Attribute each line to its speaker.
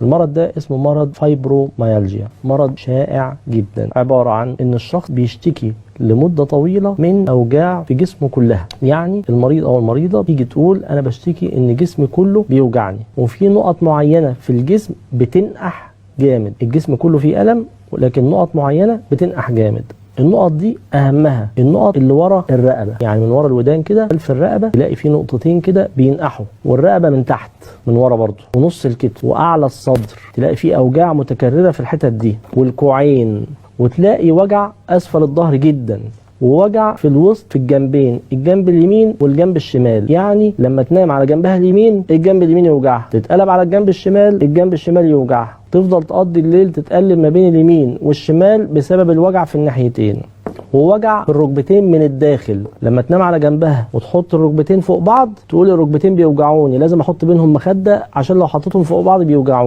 Speaker 1: المرض ده اسمه مرض فايبروميالجيا، مرض شائع جدا، عبارة عن ان الشخص بيشتكي لمدة طويلة من أوجاع في جسمه كلها. يعني المريض أو المريضة تيجي تقول أنا بشتكي إن جسمي كله بيوجعني، وفي نقط معينة في الجسم بتنقح جامد، الجسم كله فيه ألم ولكن نقط معينة بتنقح جامد. النقط دي أهمها النقط اللي ورا الرقبة، يعني من ورا الودان كده خلف الرقبة تلاقي فيه نقطتين كده بينقحوا، والرقبة من تحت من ورا برضه، ونص الكتف وأعلى الصدر تلاقي فيه أوجاع متكررة في الحتت دي، والكوعين، وتلاقي وجع أسفل الظهر جدا، ووجع في الوسط في الجنبين، الجنب اليمين والجنب الشمال. يعني لما تنام على جنبها اليمين الجنب اليمين يوجعها، تتقلب على الجنب الشمال الجنب الشمال يوجعها، تفضل تقضي الليل تتقلب ما بين اليمين والشمال بسبب الوجع في الناحيتين. ووجع في الركبتين من الداخل، لما تنام على جنبها وتحط الركبتين فوق بعض تقول الركبتين بيوجعوني، لازم احط بينهم مخدة عشان لو حطيتهم فوق بعض بيوجعوني.